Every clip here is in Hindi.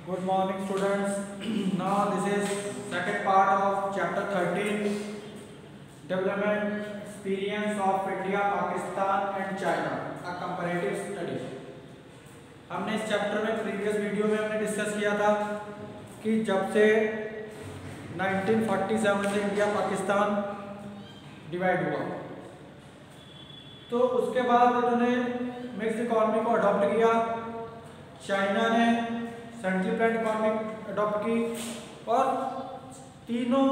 Good morning, students. Now this is second part of chapter 13, Development Experience of India, Pakistan and China, a comparative study. हमने इस चैप्टर में प्रीवियस वीडियो में हमने डिस्कस किया था कि जब से 1947 से इंडिया पाकिस्तान डिवाइड हुआ, तो उसके बाद उन्होंने मिक्स इकॉनमी को अडॉप्ट किया। चाइना ने सेंट्रल प्लान इकॉनमी अडॉप्ट की और तीनों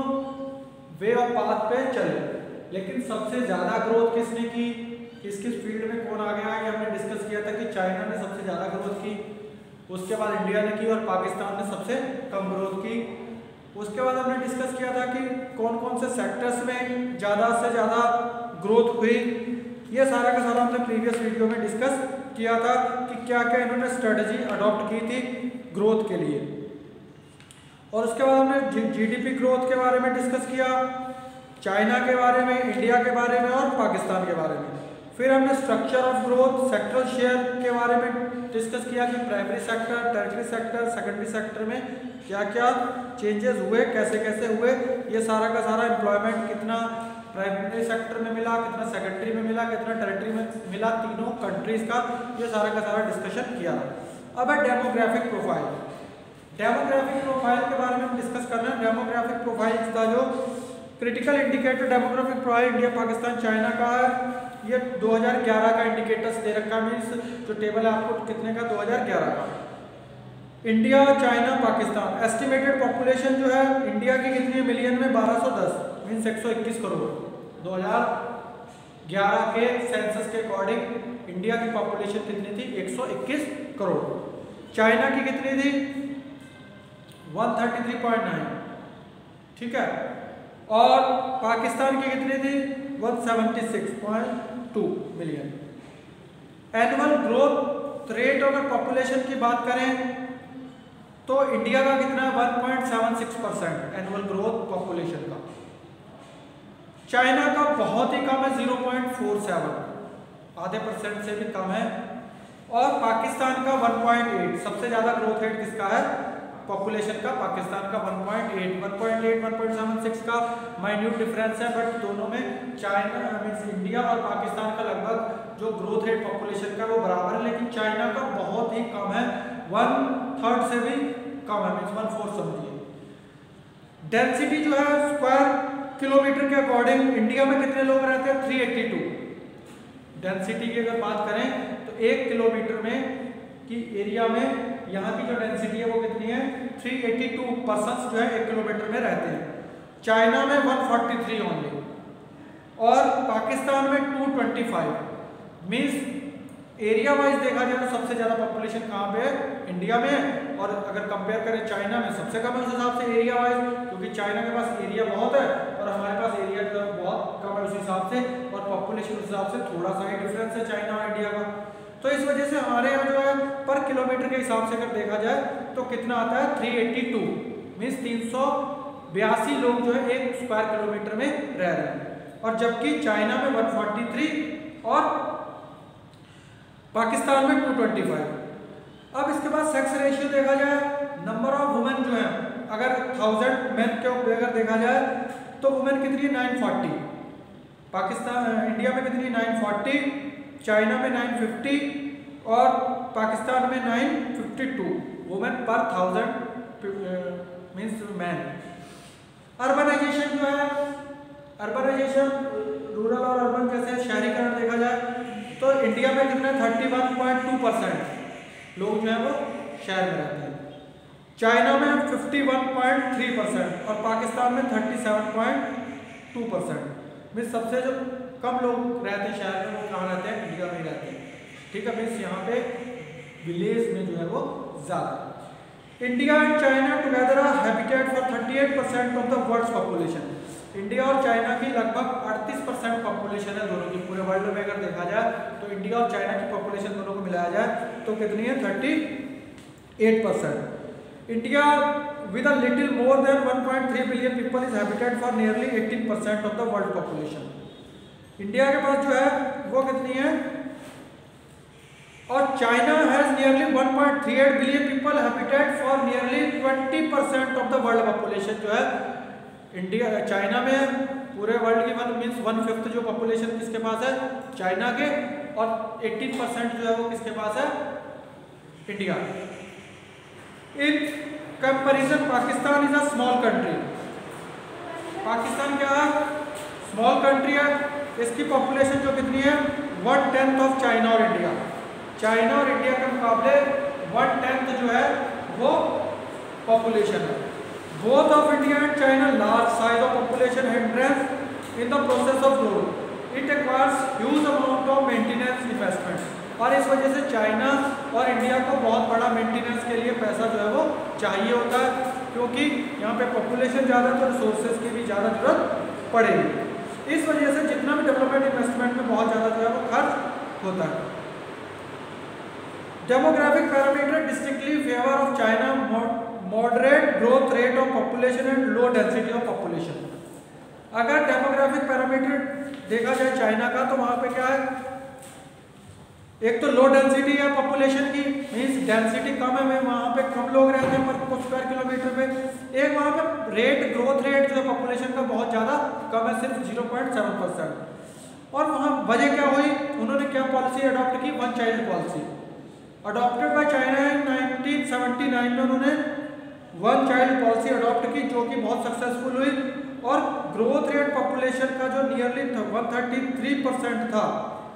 वे ऑफ पाथ पे चले। लेकिन सबसे ज़्यादा ग्रोथ किसने की, किस किस फील्ड में कौन आ गया, ये हमने डिस्कस किया था कि चाइना ने सबसे ज़्यादा ग्रोथ की, उसके बाद इंडिया ने की और पाकिस्तान ने सबसे कम ग्रोथ की। उसके बाद हमने डिस्कस किया था कि कौन कौन से सेक्टर्स में ज़्यादा से ज़्यादा ग्रोथ हुई। ये सारा का सारा हमने प्रीवियस वीडियो में डिस्कस किया था कि क्या क्या इन्होंने स्ट्रेटजी अडॉप्ट की थी ग्रोथ के लिए। और उसके बाद हमने जीडीपी ग्रोथ के बारे में डिस्कस किया, चाइना के बारे में, इंडिया के बारे में और पाकिस्तान के बारे में। फिर हमने structure of growth, sectoral share के बारे में डिस्कस किया कि primary sector, tertiary sector, secondary sector में क्या क्या चेंजेस हुए, कैसे कैसे हुए। ये सारा का सारा एम्प्लॉयमेंट कितना प्राइमरी सेक्टर में मिला, कितना सेकेंडरी में मिला, कितना टेरिटरी में मिला, तीनों कंट्रीज का ये सारा का सारा डिस्कशन किया। अब है डेमोग्राफिक प्रोफाइल। डेमोग्राफिक प्रोफाइल के बारे में हम डिस्कस कर रहे हैं। डेमोग्राफिक प्रोफाइल का जो critical indicator demographic profile India, Pakistan, China का है, ये 2011 का इंडिकेटर्स दे रखा है। मीन्स जो टेबल है आपको कितने का, 2011 का। India, China, Pakistan estimated population जो है इंडिया की कितनी है मिलियन में, 1210 मीन्स 121 करोड़। 2011 के सेंसस के अकॉर्डिंग इंडिया की पॉपुलेशन कितनी थी, 121 करोड़। चाइना की कितनी थी, 133.9, ठीक है। और पाकिस्तान की कितनी थी, 176.2 मिलियन। एनुअल ग्रोथ रेट अगर पॉपुलेशन की बात करें तो इंडिया का कितना है, 1.76% एनुअल ग्रोथ पॉपुलेशन का। चाइना का बहुत ही कम है, 0.47, आधे परसेंट से भी कम है। और पाकिस्तान का 1.8, सबसे ज़्यादा ग्रोथ रेट किसका है पॉपुलेशन का, पाकिस्तान का 1.8, 1.76 का माइन्यूट डिफरेंस है। बट दोनों में चाइना मीन्स इंडिया और पाकिस्तान का लगभग जो ग्रोथ रेट पॉपुलेशन का वो बराबर है, लेकिन चाइना का बहुत ही कम है, 1/3 से भी कम है, मीन्स 1/4 समझिए। डेंसिटी जो है स्क्वायर किलोमीटर के अकॉर्डिंग इंडिया में कितने लोग रहते हैं, 382। डेंसिटी की अगर बात करें तो 1 किलोमीटर में की एरिया में यहाँ की जो डेंसिटी है वो कितनी है, 382 पर्सन्स जो है 1 किलोमीटर में रहते हैं। चाइना में 143 ओनली और पाकिस्तान में 225। मीन्स एरिया वाइज देखा जाए तो सबसे ज़्यादा पॉपुलेशन कहाँ पे है, इंडिया में है। और अगर कंपेयर करें चाइना में सबसे कम है उस हिसाब से एरिया वाइज, क्योंकि चाइना के पास एरिया बहुत है और हमारे पास एरिया बहुत कम है उस हिसाब से, और पॉपुलेशन उस हिसाब से थोड़ा सा ही डिफरेंस है चाइना और इंडिया का। तो इस वजह से हमारे यहाँ जो है पर किलोमीटर के हिसाब से अगर देखा जाए तो कितना आता है, 382 मीन्स 382 लोग जो है 1 स्क्वायर किलोमीटर में रह रहे हैं। और जबकि चाइना में 143 और पाकिस्तान में 225। अब इसके बाद सेक्स रेशियो देखा जाए, नंबर ऑफ वुमेन जो है अगर 1000 मेन के अगर देखा जाए तो वुमेन कितनी है, 940। पाकिस्तान इंडिया में कितनी, 940, चाइना में 950 और पाकिस्तान में 952 वुमेन पर 1000 मीन्स मैन। अर्बनाइजेशन जो है, अर्बनाइजेशन रूरल और अर्बन जैसे शहरीकरण देखा जाए तो इंडिया में कितना 31.2% लोग जो है वो शहर में रहते हैं। चाइना में 51.3% और पाकिस्तान में 37.2%। मीन्स सबसे जो कम लोग रहते हैं शहर में वो कहाँ रहते हैं, इंडिया में रहते हैं, ठीक है। मीन्स यहाँ पे विलेज में जो है वो ज़्यादा। India and China together are habitat for 38% of the world's population. India और चाइना की लगभग 38% पॉपुलेशन है दोनों की। पूरे वर्ल्ड में अगर देखा जाए तो इंडिया और चाइना की पॉपुलेशन दोनों को मिलाया जाए तो कितनी है, 38%। India with a little more than 1.3 billion people is habitat for nearly 18% of the world population. India के पास जो है वो कितनी है, और China has nearly 1.38 billion people habitat for nearly 20% of the world population जो है इंडिया चाइना में है। पूरे वर्ल्ड की मीन्स 1/5 जो पॉपुलेशन किसके पास है, चाइना के, और 18% जो है वो किसके पास है, India. In comparison Pakistan is a small country. Pakistan क्या है, स्मॉल कंट्री है। इसकी पॉपुलेशन जो कितनी है, 1/10 ऑफ चाइना और इंडिया। चाइना और इंडिया के मुकाबले 1/10 जो है वो पॉपुलेशन है। Both of India and China large size of population hindrance in the process of growth. It requires huge amount of maintenance investment. और इस वजह से चाइना और इंडिया को बहुत बड़ा मेंटेनेंस के लिए पैसा जो है वो चाहिए होता है, क्योंकि यहाँ पे पॉपुलेशन ज़्यादा तो रिसोर्सेज की भी ज़्यादा जरूरत पड़ेगी। इस वजह से जितना भी डेवलपमेंट इन्वेस्टमेंट में बहुत ज़्यादा जो है वो खर्च होता है। Demographic parameter distinctly favour of China, moderate growth rate of population and low density of population. अगर डेमोग्राफिक पैरामीटर देखा जाए चाइना का, तो वहाँ पे क्या है, एक तो लो डेंसिटी है पॉपुलेशन की, मीन्स डेंसिटी कम है, वहाँ पे कम लोग रहते हैं पर कुछ स्क्वायर किलोमीटर पे। एक वहाँ पे रेट, ग्रोथ रेट जो है पॉपुलेशन का बहुत ज़्यादा कम है, सिर्फ 0.7%। और वहाँ वजह क्या हुई, उन्होंने क्या पॉलिसी अडॉप्ट की, one child policy adopted by China in 1979 में। उन्होंने वन चाइल्ड पॉलिसी अडॉप्ट की, जो कि बहुत सक्सेसफुल हुई। और ग्रोथ रेट पॉपुलेशन का जो नियरली 133% था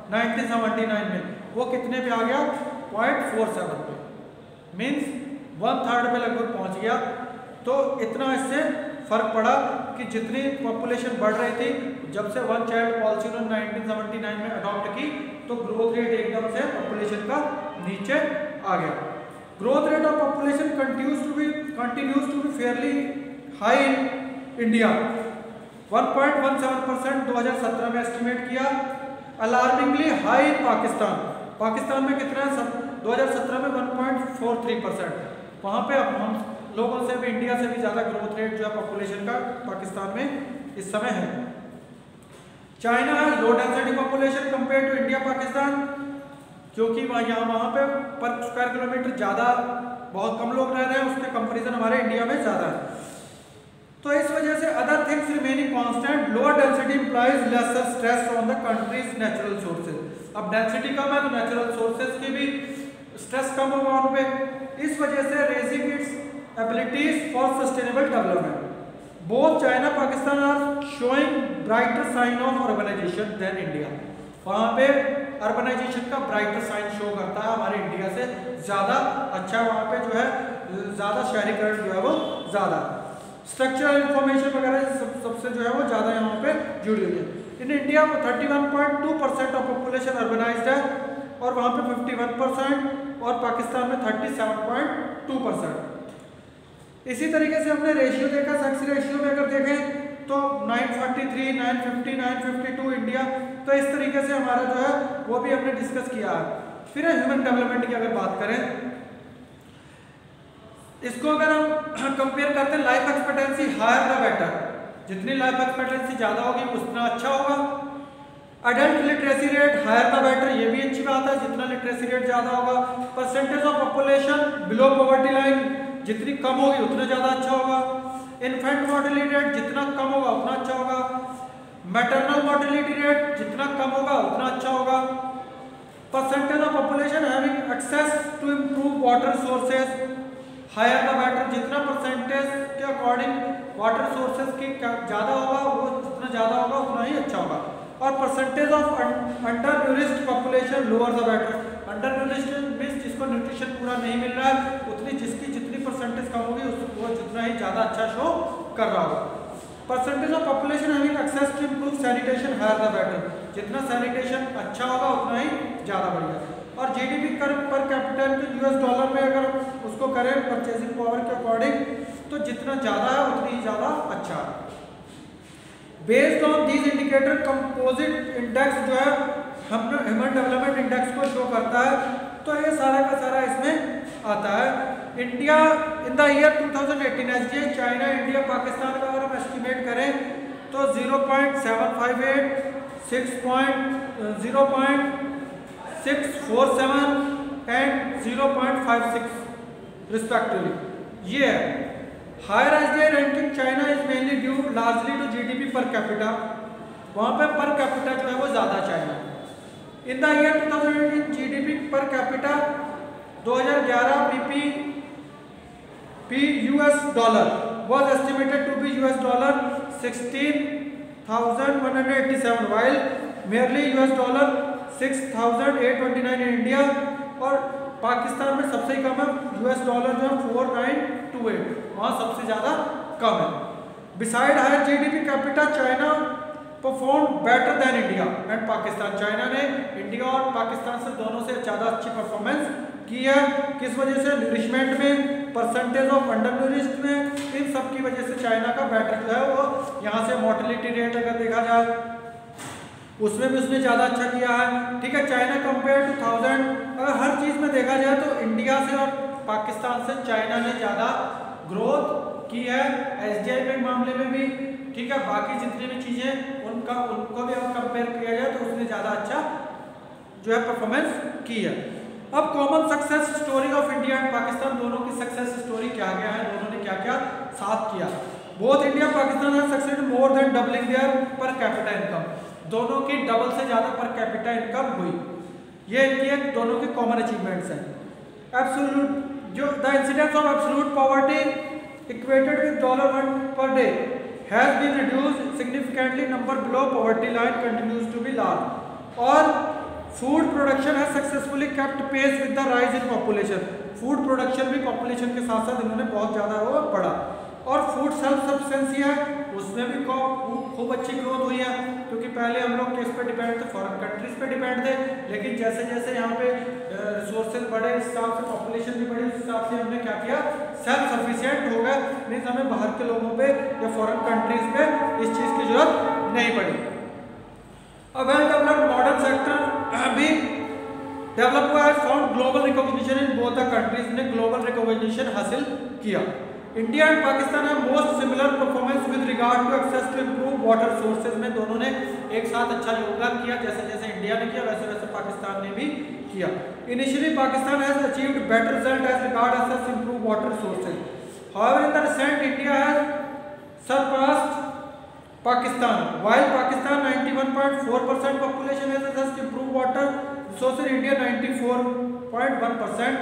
1979 में, वो कितने पे आ गया, 0.47 पे, मीन्स 1/3 पे लगभग पहुंच गया। तो इतना इससे फर्क पड़ा कि जितनी पॉपुलेशन बढ़ रही थी, जब से वन चाइल्ड पॉलिसी उन्होंने 1979 में अडॉप्ट की, तो ग्रोथ रेट एकदम से पॉपुलेशन का नीचे आ गया। Growth rate of population continues to be fairly high in India, 1.17% 2017 में एस्टिमेट किया। अलार्मिंगली हाई इन पाकिस्तान में कितना है, 2017 में 1.43%। वहाँ पे अब हम लोगों से भी, इंडिया से भी ज़्यादा ग्रोथ रेट जो है पॉपुलेशन का पाकिस्तान में इस समय है। चाइना है low density population compare to India Pakistan, क्योंकि वहाँ पे पर स्क्वायर किलोमीटर ज़्यादा बहुत कम लोग रह रहे हैं, उसके कंपेरिजन हमारे इंडिया में ज़्यादा है। तो इस वजह से other things remaining constant, lower density implies lesser stress on the country's natural sources. अब डेंसिटी कम है तो नेचुरल सोर्सेज की भी स्ट्रेस कम होगा उन पे। इस वजह से raising its abilities for sustainable development. Both China Pakistan are showing brighter sign of urbanisation than India. वहाँ पे अर्बनाइजेशन का ब्राइटर साइन शो करता है, हमारे इंडिया से ज़्यादा अच्छा। वहाँ पे जो है ज़्यादा शहरीकरण जो है वो ज़्यादा, स्ट्रक्चरल इंफॉर्मेशन वगैरह सबसे जो है वो ज़्यादा यहाँ पे जुड़ी हुई है। इन इंडिया में 31.2% ऑफ पॉपुलेशन अर्बनाइज्ड है, और वहाँ पे 51%, और पाकिस्तान में 37.2%। इसी तरीके से हमने रेशियो देखा, सेक्स रेशियो में अगर देखें तो 943, 950, 952 इंडिया। तो इस तरीके से हमारा जो है वो भी हमने डिस्कस किया है। फिर ह्यूमन डेवलपमेंट की अगर बात करें, इसको अगर हम कंपेयर करते हैं, life expectancy higher the better, जितनी लाइफ एक्सपेक्टेंसी ज़्यादा होगी उतना अच्छा होगा। Adult literacy rate higher the better, ये भी अच्छी बात है, जितना लिटरेसी रेट ज़्यादा होगा। Percentage of population below poverty line, जितनी कम होगी उतना ज़्यादा अच्छा होगा। इन्फेंट मोर्टेलिटी रेट जितना कम होगा उतना अच्छा होगा। मैटरनल मोर्टेलिटी रेट जितना कम होगा उतना अच्छा होगा। Percentage of population having access to improve water sources higher the better, जितना परसेंटेज के अकॉर्डिंग वाटर सोर्सेज की ज़्यादा होगा, वो जितना ज़्यादा होगा उतना ही अच्छा होगा। और percentage of under nourished population lower the better. Under nourished means जिसको न्यूट्रिशन पूरा नहीं मिल रहा है, उतनी जितनी परसेंटेज कम होगी वो जितना ही ज़्यादा अच्छा शो कर रहा होगा। Percentage of population having access to improve sanitation higher the better, जितना सैनिटेशन अच्छा होगा उतना ही ज़्यादा बढ़िया। और जीडीपी पर कैपिटल तो यूएस डॉलर में अगर उसको करें परचेजिंग पावर के अकॉर्डिंग, तो जितना ज़्यादा है उतनी ही ज़्यादा अच्छा। Based on these indicator composite index जो है ह्यूमन डेवलपमेंट इंडेक्स को शो करता है। तो ये सारा का सारा इसमें आता है। India in the year 2018 SDI China, India, Pakistan का अगर हम एस्टिमेट करें तो 0.758, 0.647 एंड 0.56 रिस्पेक्टिवली। ये है। Higher SDI ranking China is mainly due largely to GDP per capita, वहाँ पे पर कैपिटा जो है वो ज़्यादा China. In the year 2018 GDP per capita 2011 P US dollar was estimated to be $16,187 while merely $6,829 in India, और पाकिस्तान में सबसे कम है US डॉलर जो है 4928, वहाँ सबसे ज़्यादा कम है। Beside higher GDP capita China perform better than India and Pakistan, China ने इंडिया और पाकिस्तान से दोनों से ज़्यादा अच्छी परफॉर्मेंस की है। किस वजह से? न्यूरिशमेंट में, परसेंटेज ऑफ अंडर न्यूरिश्ड में, इन सब की वजह से चाइना का बेटर जो है वो यहाँ से मोर्टेलिटी रेट अगर देखा जाए उसमें भी उसने ज़्यादा अच्छा किया है। ठीक है, चाइना कंपेयर टू 1000 अगर हर चीज़ में देखा जाए तो इंडिया से और पाकिस्तान से चाइना ने ज़्यादा ग्रोथ की है, एसडीआई के मामले में भी। ठीक है, बाकी जितनी भी चीज़ें उनको भी अगर कंपेयर किया जाए तो उसने ज़्यादा अच्छा जो है परफॉर्मेंस की है। अब common success story of India and Pakistan, दोनों की सक्सेस स्टोरी क्या क्या है, दोनों ने क्या क्या साथ किया। Both India Pakistan have succeed more than doubling there per capita income, दोनों की डबल से ज़्यादा पर कैपिटा इनकम हुई। ये इनकी एक दोनों के कॉमन अचीवमेंट्स हैं। एब्सोल्यूट जो the incidence of absolute poverty equated with $1 per day has been reduced significantly, number below poverty line continues to be large, और फूड प्रोडक्शन है successfully kept pace with the rise in population, food production भी पॉपुलेशन के साथ साथ इन्होंने बहुत ज़्यादा वो बढ़ा। और फूड सेल्फ सफिशिएंसी है उसमें भी खूब अच्छी ग्रोथ हुई है, क्योंकि पहले हम लोग किस पे डिपेंड थे, फॉरेन कंट्रीज पे डिपेंड थे, लेकिन जैसे जैसे यहाँ पे रिसोर्सेज बढ़े इस हिसाब से पॉपुलेशन भी बढ़ी, उस हिसाब से हमने क्या किया, सेल्फ सफिशिएंट हो गए, मीन्स हमें बाहर के लोगों पे या फॉरेन कंट्रीज पे इस चीज़ की जरूरत नहीं पड़ी। अब वेल डेवलप्ड मॉडर्न सेक्टर भी डेवलप हुआ है, found global recognition in both the countries ने ग्लोबल रिकॉग्निशन हासिल किया। इंडिया एंड पाकिस्तान है most similar performance with regard to access to improve water sources में, दोनों ने एक साथ अच्छा योगदान किया, जैसे जैसे इंडिया ने किया वैसे वैसे पाकिस्तान ने भी किया। Initially Pakistan has achieved better result as regard access improve water sources, however in the recent India has surpassed Pakistan, while Pakistan 91.4% population has access to improved water resources, India 94.1%।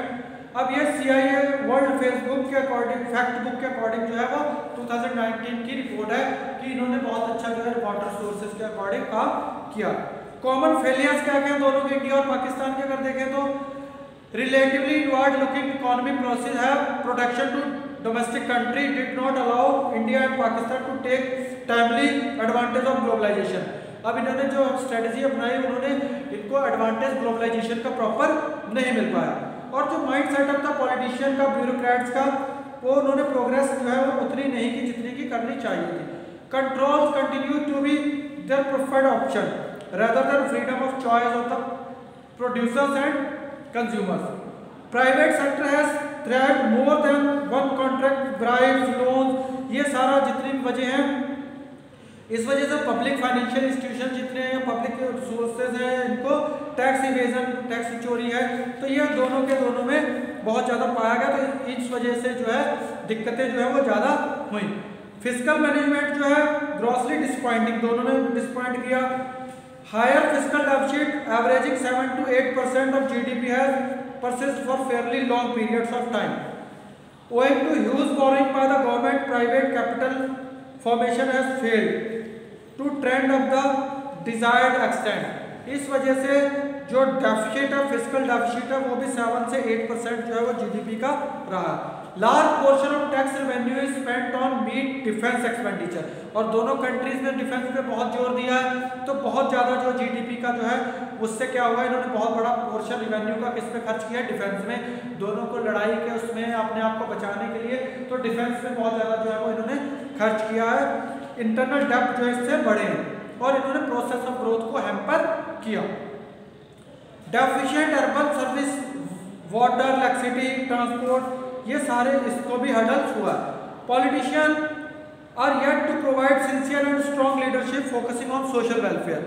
अब ये CIA वर्ल्ड फेसबुक के अकॉर्डिंग, फैक्ट बुक के अकॉर्डिंग जो है वो 2019 की रिपोर्ट है कि इन्होंने बहुत अच्छा जो है वाटर सोर्सेज के अकॉर्डिंग काम किया। कॉमन फेलियर्स क्या क्या दोनों के, इंडिया और पाकिस्तान के अगर देखें तो relatively inward looking economic process है, production to domestic country did not allow India and Pakistan to take timely advantage of globalisation. अब इन्होंने जो स्ट्रेटजी अपनाई उन्होंने इनको एडवांटेज ग्लोबलाइजेशन का प्रॉपर नहीं मिल पाया, और जो माइंड सेटअप था पॉलिटिशियन का, ब्यूरोक्रेट्स का, वो उन्होंने प्रोग्रेस जो है वो उतनी नहीं की जितनी की करनी चाहिए थी। Controls continue to be there preferred option rather than freedom of choice of the producers and consumers. Private sector has thrived more than one contract, bribes, loans, ये सारा जितनी भी वजह हैं, इस वजह से पब्लिक फाइनेंशियल इंस्टीट्यूशन जितने हैं, पब्लिक सोर्सेज हैं, इनको टैक्स इवेजन, टैक्स चोरी है, तो ये दोनों के दोनों में बहुत ज़्यादा पाया गया, तो इस वजह से जो है दिक्कतें जो है वो ज़्यादा हुई। फिजिकल मैनेजमेंट जो है ग्रॉसली डिसपॉइंटिंग, दोनों ने डिसपॉइंट किया। Higher physical deficit averaging 7 to 8% of GDP has persisted for fairly long periods of time. Owing to huge borrowing by the government, private capital formation has failed to trend of the desired extent. इस वजह से जो डेफिसिट है, फिजिकल डेफिसिट है, वो भी 7 से 8% जो है वो GDP का रहा। Large portion of tax revenue is spent on meet defence expenditure, और दोनों कंट्रीज ने डिफेंस पे बहुत जोर दिया है, तो बहुत ज़्यादा जो GDP का जो है उससे क्या हुआ, इन्होंने बहुत बड़ा पोर्शन रेवेन्यू का किस पे खर्च किया, डिफेंस में। दोनों को लड़ाई के उसमें अपने आप को बचाने के लिए तो डिफेंस में बहुत ज़्यादा जो है वो इन्होंने खर्च किया है। इंटरनल डेप्ट जो है इससे बढ़े हैं, और इन्होंने प्रोसेस ऑफ ग्रोथ को हैम्पर किया। Deficient urban service, water, electricity, transport, ये सारे इसको भी हर्डल्स हुआ। Politician are yet to provide sincere and strong leadership focusing on social welfare.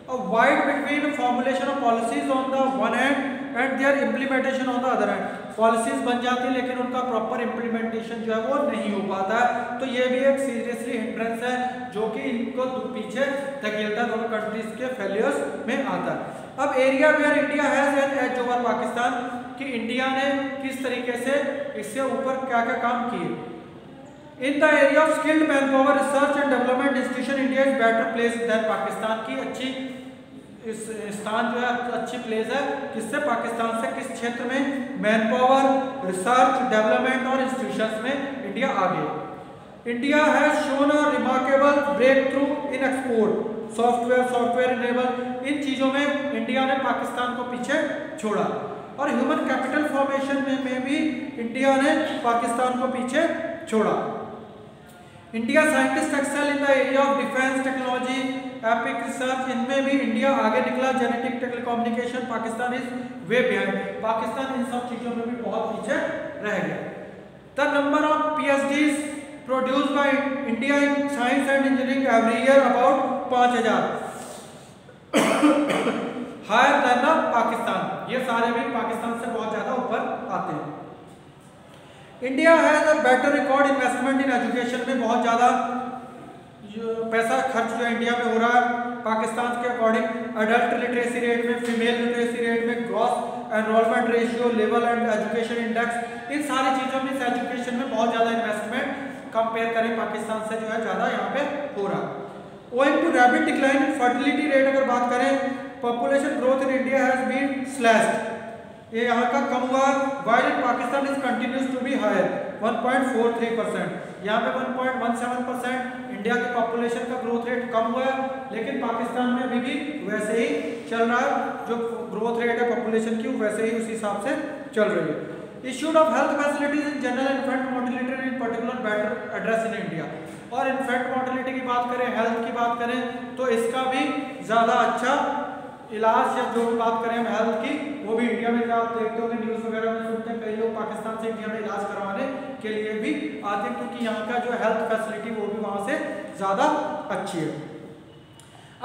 A wide between formulation of policies on the one hand and their implementation on the other hand. Policies बन जाती है लेकिन उनका प्रॉपर इम्प्लीमेंटेशन जो है वो नहीं हो पाता है, तो ये भी एक सीरियसली हिंड्रेंस है जो कि इनको पीछे धकेलता दोनों कंट्रीज के फेलियर्स में आता है। अब area where India has an edge over Pakistan, कि इंडिया ने किस तरीके से इससे ऊपर क्या क्या काम किए। In the area of skilled man power research and development institution India is better place than Pakistan, की अच्छी इस स्थान जो है अच्छी प्लेस है किससे, पाकिस्तान से। किस क्षेत्र में, मैन पावर, रिसर्च, डेवलपमेंट और इंस्टीट्यूशंस में इंडिया आगे। India has shown a remarkable breakthrough in export, software enable, इन चीज़ों में इंडिया ने पाकिस्तान को पीछे छोड़ा। और ह्यूमन कैपिटल फॉर्मेशन में भी इंडिया ने पाकिस्तान को पीछे छोड़ा। India scientist excel in the area of defence technology, epic research, इनमें भी इंडिया आगे निकला। Genetic telecommunication, Pakistan is way behind, Pakistan इन सब चीज़ों में भी बहुत पीछे रह गया। The number of PhDs produced by India in science and engineering every year about 5000, higher than the Pakistan. ये सारे भी पाकिस्तान से बहुत ज़्यादा ऊपर आते हैं। India has a better record investment in education, में बहुत ज़्यादा पैसा खर्च जो इंडिया में हो रहा है पाकिस्तान के अकॉर्डिंग। अडल्ट लिटरेसी रेट में, फीमेल लिटरेसी रेट में, gross enrolment ratio, level and education index, इन सारी चीज़ों में एजुकेशन में बहुत ज़्यादा इन्वेस्टमेंट कंपेयर करें पाकिस्तान से जो है ज़्यादा यहाँ पे हो रहा है। Owing to rapid decline in fertility rate अगर बात करें, population growth in India has been slashed, ये यहाँ का कम हुआ, while in Pakistan is continues to be higher 1.43%, यहाँ पे 1.17% इंडिया के पॉपुलेशन का ग्रोथ रेट कम हुआ है, लेकिन पाकिस्तान में अभी भी वैसे ही चल रहा है, जो ग्रोथ रेट है पॉपुलेशन की वैसे ही उसी हिसाब से चल रही है। Issued of health facilities in general, infant mortality in particular better address in India. और इन्फेंट मोर्टेलिटी की बात करें, हेल्थ की बात करें, तो इसका भी ज़्यादा अच्छा इलाज या जो भी बात करें हम हेल्थ की, वो भी इंडिया में आप देखते होंगे न्यूज़ वगैरह में सुनते हैं, कई लोग पाकिस्तान से इंडिया में इलाज करवाने के लिए भी आते हैं क्योंकि यहाँ का जो हेल्थ फैसिलिटी वो भी वहाँ से ज़्यादा अच्छी है।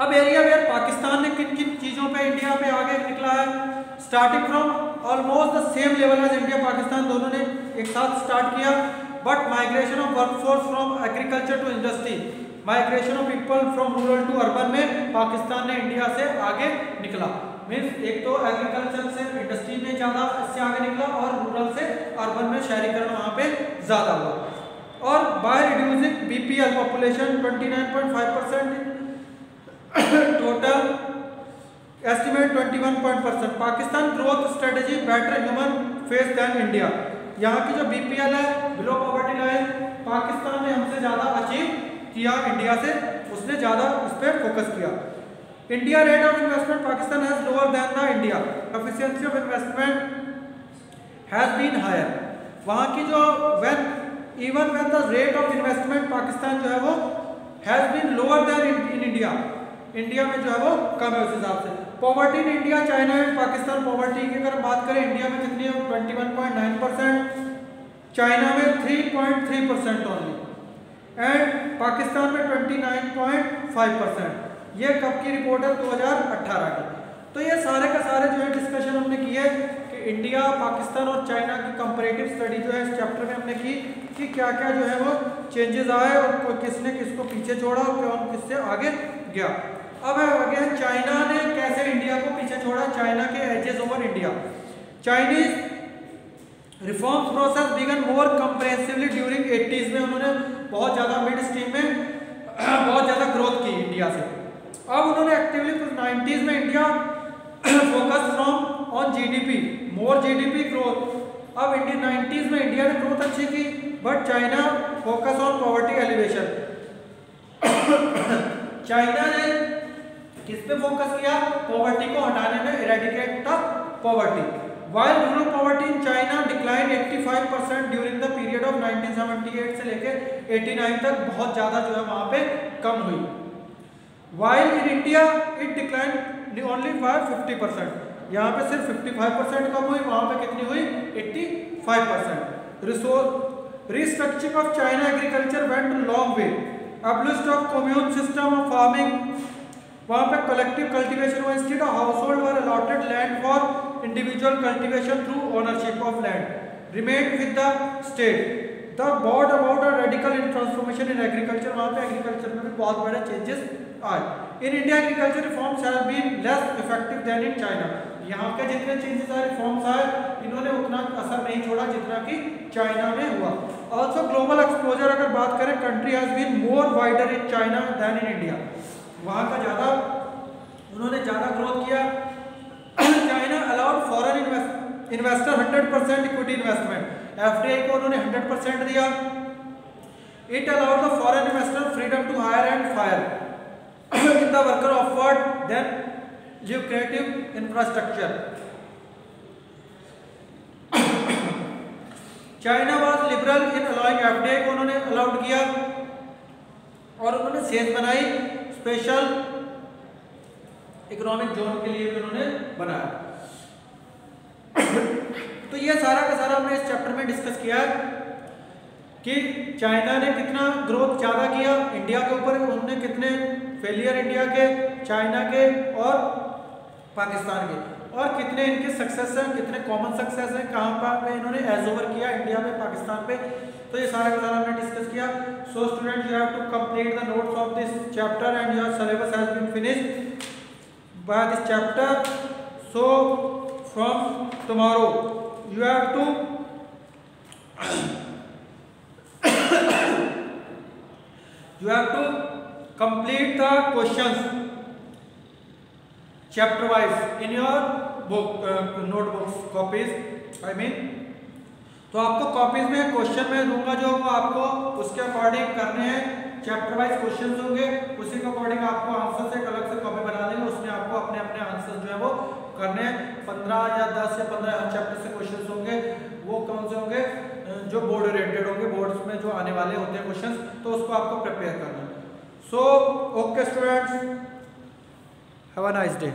अब एरिया वेयर पाकिस्तान ने किन किन चीज़ों पे इंडिया पे आगे निकला है, starting from almost the same level as India, Pakistan दोनों ने एक साथ स्टार्ट किया, but migration of workforce from agriculture to industry, migration of people from rural to urban में पाकिस्तान ने इंडिया से आगे निकला। मीन्स एक तो एग्रीकल्चर से इंडस्ट्री में ज़्यादा इससे आगे निकला और रूरल से अर्बन में शहरीकरण वहाँ पे ज़्यादा हुआ। और by reducing BPL population 29.5%, total estimate 21%, Pakistan growth strategy better human face than India, यहाँ की जो BPL है बिलो पॉवर्टी लाइन, पाकिस्तान ने हमसे ज़्यादा अचीव किया इंडिया से, उसने ज़्यादा इस पर फोकस किया। India rate of investment Pakistan has lower than the India, efficiency of investment has been higher, वहाँ की जो even when the rate of investment Pakistan जो है वो has been lower than in India, India में जो है वो कम है उस हिसाब से। Poverty in India, China and Pakistan, poverty की अगर बात करें इंडिया में कितनी है 21.9%, चाइना में 3.3% ओनली, एंड पाकिस्तान में 29.5%। ये कब की रिपोर्ट है, 2018 की। तो ये सारे का सारे जो है डिस्कशन हमने किए कि इंडिया, पाकिस्तान और चाइना की कंपैरेटिव स्टडी जो है इस चैप्टर में हमने की कि क्या क्या जो है वो चेंजेस आए और किसने किसको पीछे छोड़ा और कौन किससे आगे गया। अब आगे चाइना ने कैसे इंडिया को पीछे छोड़ा, चाइना के edges over India. Chinese reforms process began more comprehensively during 80s में, उन्होंने बहुत ज़्यादा मिड स्ट्रीम में बहुत ज़्यादा ग्रोथ की इंडिया से। अब उन्होंने एक्टिवली 90s में India focus from on GDP, more GDP growth. अब 90s में इंडिया ने ग्रोथ अच्छी की, but China focus on poverty alleviation. China ने किस पे फोकस किया, पॉवर्टी को हटाने में, eradicate the poverty. While rural poverty in China declined 85% during the period of 1978 से लेके 89 तक बहुत ज़्यादा जो है वहाँ पे कम हुई। While in India it declined only by 50%, यहाँ पे सिर्फ 55% कम हुई, वहाँ पे कितनी हुई 85%। Restructuring of China agriculture went a long way. Abolition of commune system of farming, वहाँ पे कलेक्टिव कल्टीवेशन हुआ, instead of household were allotted land for individual cultivation through ownership of land remained with the state. The brought about a radical transformation in agriculture. वहाँ पे एग्रीकल्चर में भी बहुत बड़े चेंजेस आए. In India, agriculture reforms have been less effective than in China. यहाँ के जितने चेंजेस आए, रिफॉर्म्स आए, इन्होंने उतना असर नहीं छोड़ा जितना कि चाइना में हुआ. ऑल्सो ग्लोबल एक्सपोजर अगर बात करें, country has been more wider in China than in India. वहाँ का ज़्यादा उन्होंने ज़्यादा ग्रोथ किया. China allowed foreign investor 100% equity investment. FDI को उन्होंने 100% दिया. It allowed the foreign investor freedom to hire and fire in the worker offered then lucrative infrastructure. China was liberal in allowing FDI को उन्होंने अलाउड किया और उन्होंने सेज बनाई, स्पेशल इकोनॉमिक जोन के लिए भी उन्होंने बनाया. तो ये सारा का सारा हमने इस चैप्टर में डिस्कस किया है कि चाइना ने कितना ग्रोथ ज़्यादा किया इंडिया के ऊपर, उन्होंने कितने फेलियर इंडिया के, चाइना के और पाकिस्तान के, और कितने इनके सक्सेस हैं, कितने कॉमन सक्सेस हैं, कहाँ पे इन्होंने एज ओवर किया इंडिया में, पाकिस्तान पे. तो ये सारा का सारा हमने डिस्कस किया. So student, you have to complete the notes of this chapter and your syllabus has been finished by this chapter. So from tomorrow you have to complete the questions chapter wise in your book notebooks copies I mean. तो आपको कॉपीज में क्वेश्चन में दूंगा जो वो आपको उसके अकॉर्डिंग करने हैं. चैप्टर वाइज क्वेश्चंस होंगे, उसी के अकॉर्डिंग आपको आंसर से एक अलग से कॉपी बना देंगे, उसमें आपको अपने अपने आंसर जो है वो करने हैं. 15 या 10 या 15 चैप्टर से क्वेश्चंस होंगे. वो कौन से होंगे? जो बोर्ड ओरिएंटेड होंगे, बोर्ड्स में जो आने वाले होते हैं क्वेश्चंस, तो उसको आपको प्रिपेयर करना है. So, okay students, have a nice day.